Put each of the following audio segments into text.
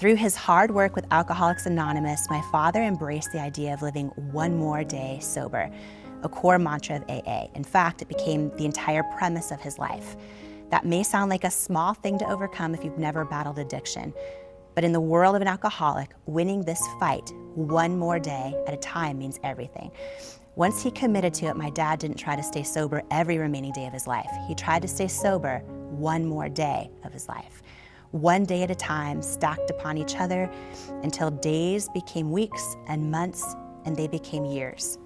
Through his hard work with Alcoholics Anonymous, my father embraced the idea of living one more day sober, a core mantra of AA. In fact, it became the entire premise of his life. That may sound like a small thing to overcome if you've never battled addiction, but in the world of an alcoholic, winning this fight one more day at a time means everything. Once he committed to it, my dad didn't try to stay sober every remaining day of his life. He tried to stay sober one more day of his life. One day at a time, stacked upon each other, until days became weeks and months, and they became years.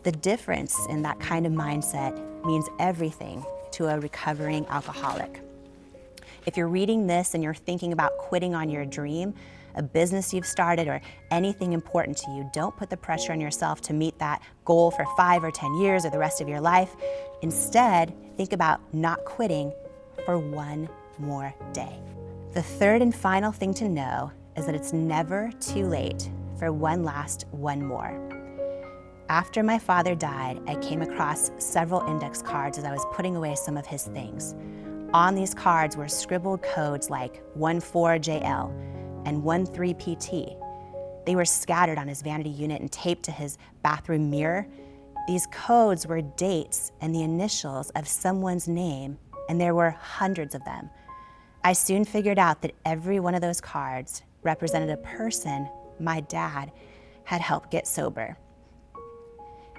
The difference in that kind of mindset means everything to a recovering alcoholic. If you're reading this and you're thinking about quitting on your dream, a business you've started, or anything important to you, don't put the pressure on yourself to meet that goal for 5 or 10 years or the rest of your life. Instead, think about not quitting for one more day. The third and final thing to know is that it's never too late for one more. After my father died, I came across several index cards as I was putting away some of his things. On these cards were scribbled codes like 14JL and 13PT. They were scattered on his vanity unit and taped to his bathroom mirror. These codes were dates and the initials of someone's name, and there were hundreds of them. I soon figured out that every one of those cards represented a person my dad had helped get sober.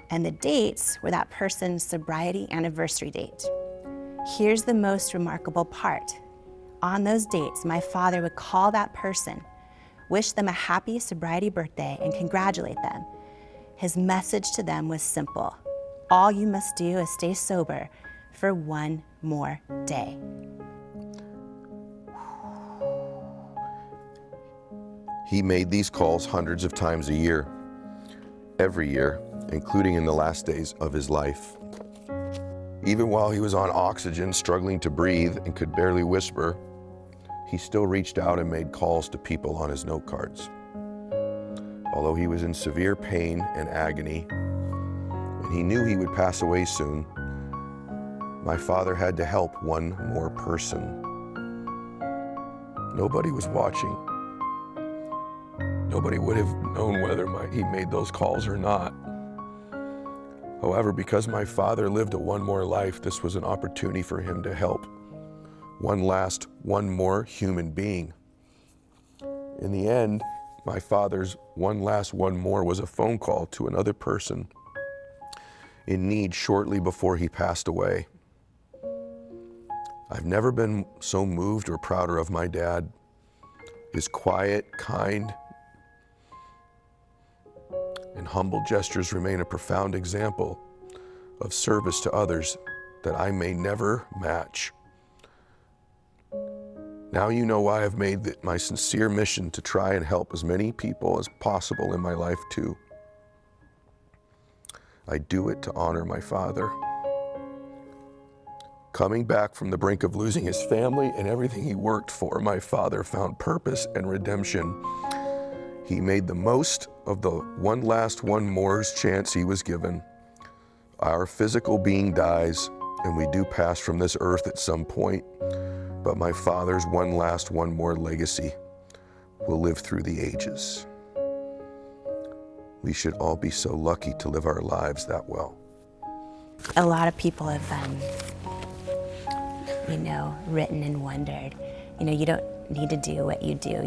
And the dates were that person's sobriety anniversary date. Here's the most remarkable part. On those dates, my father would call that person, wish them a happy sobriety birthday, and congratulate them. His message to them was simple. All you must do is stay sober for one more day. He made these calls hundreds of times a year, every year, including in the last days of his life. Even while he was on oxygen, struggling to breathe and could barely whisper, he still reached out and made calls to people on his note cards. Although he was in severe pain and agony, and he knew he would pass away soon, my father had to help one more person. Nobody was watching. Nobody would have known whether he made those calls or not. However, because my father lived a one more life, this was an opportunity for him to help one more human being. In the end, my father's one more was a phone call to another person in need shortly before he passed away. I've never been so moved or prouder of my dad. His quiet, kind, and humble gestures remain a profound example of service to others that I may never match. Now you know why I've made it my sincere mission to try and help as many people as possible in my life too. I do it to honor my father. Coming back from the brink of losing his family and everything he worked for, my father found purpose and redemption. He made the most of the one more's chance he was given. Our physical being dies, and we do pass from this earth at some point, but my father's one more legacy will live through the ages. We should all be so lucky to live our lives that well. A lot of people have, written and wondered, you don't need to do what you do.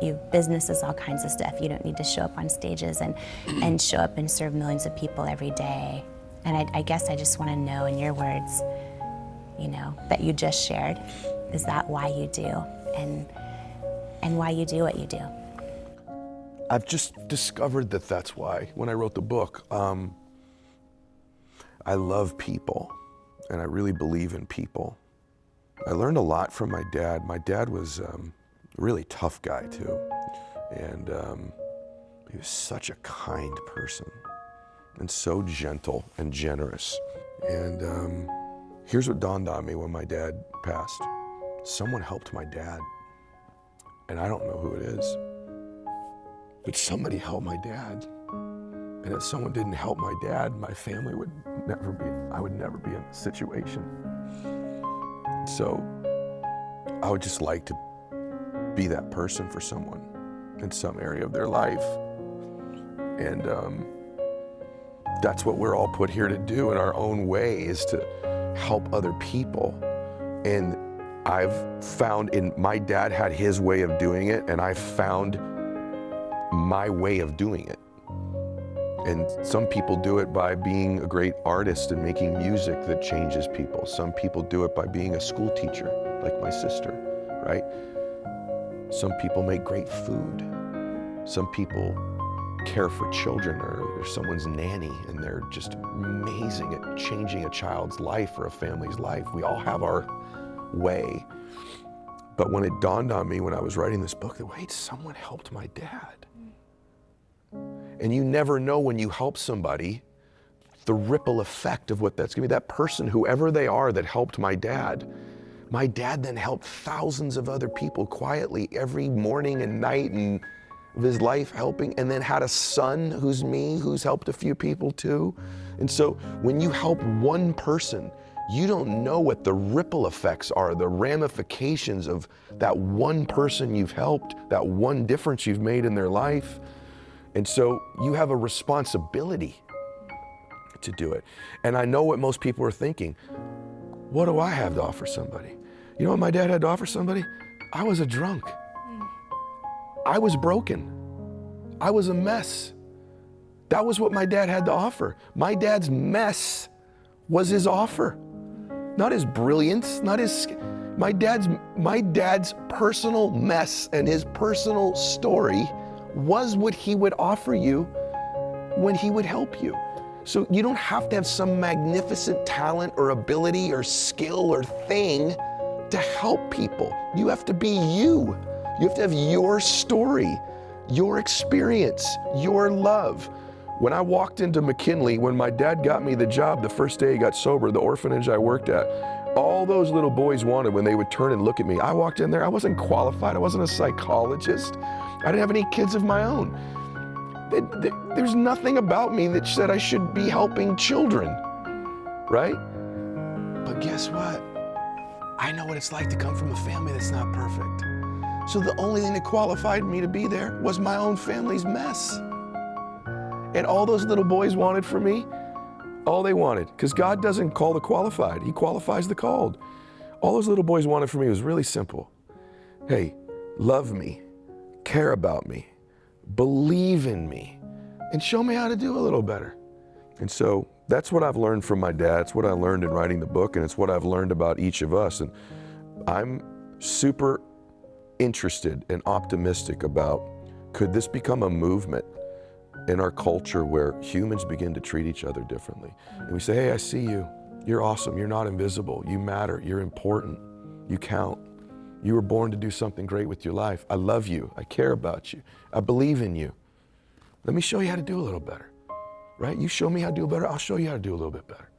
You have businesses, all kinds of stuff. You don't need to show up on stages and show up and serve millions of people every day. And I guess I just want to know, in your words, that you just shared, is that why you do, and why you do what you do? I've just discovered that that's why. When I wrote the book, I love people, and I really believe in people. I learned a lot from my dad. My dad was a really tough guy too, and he was such a kind person, and so gentle and generous. And here's what dawned on me when my dad passed. Someone helped my dad, and I don't know who it is, but somebody helped my dad. And if someone didn't help my dad, my family would never be, I would never be in this situation. So I would just like to be that person for someone in some area of their life. And that's what we're all put here to do in our own way, is to help other people. And I've found my dad had his way of doing it, and I found my way of doing it. And some people do it by being a great artist and making music that changes people. Some people do it by being a school teacher, like my sister, right? Some people make great food. Some people care for children, or they're someone's nanny, and they're just amazing at changing a child's life or a family's life. We all have our way. But when it dawned on me when I was writing this book that, wait, someone helped my dad. And you never know when you help somebody, the ripple effect of what that's gonna be. That person, whoever they are that helped my dad then helped thousands of other people quietly every morning and night and of his life helping, and then had a son who's me, who's helped a few people too. And so when you help one person, you don't know what the ripple effects are, the ramifications of that one person you've helped, that one difference you've made in their life. And so you have a responsibility to do it. And I know what most people are thinking. What do I have to offer somebody? You know what my dad had to offer somebody? I was a drunk. I was broken. I was a mess. That was what my dad had to offer. My dad's mess was his offer. Not his brilliance, not his, my dad's personal mess and his personal story was what he would offer you when he would help you. So you don't have to have some magnificent talent or ability or skill or thing to help people. You have to be you. You have to have your story, your experience, your love. When I walked into McKinley, when my dad got me the job the first day he got sober, the orphanage I worked at, all those little boys wanted when they would turn and look at me. I walked in there, I wasn't qualified, I wasn't a psychologist. I didn't have any kids of my own. There's nothing about me that said I should be helping children, right? But guess what? I know what it's like to come from a family that's not perfect. So the only thing that qualified me to be there was my own family's mess. And all those little boys wanted from me, all they wanted, because God doesn't call the qualified, He qualifies the called. All those little boys wanted from me was really simple. Hey, love me, care about me, believe in me, and show me how to do a little better. And so that's what I've learned from my dad. It's what I learned in writing the book, and it's what I've learned about each of us. And I'm super interested and optimistic about, could this become a movement in our culture where humans begin to treat each other differently? And we say, hey, I see you. You're awesome. You're not invisible. You matter. You're important. You count. You were born to do something great with your life. I love you. I care about you. I believe in you. Let me show you how to do a little better, right? You show me how to do better, I'll show you how to do a little bit better.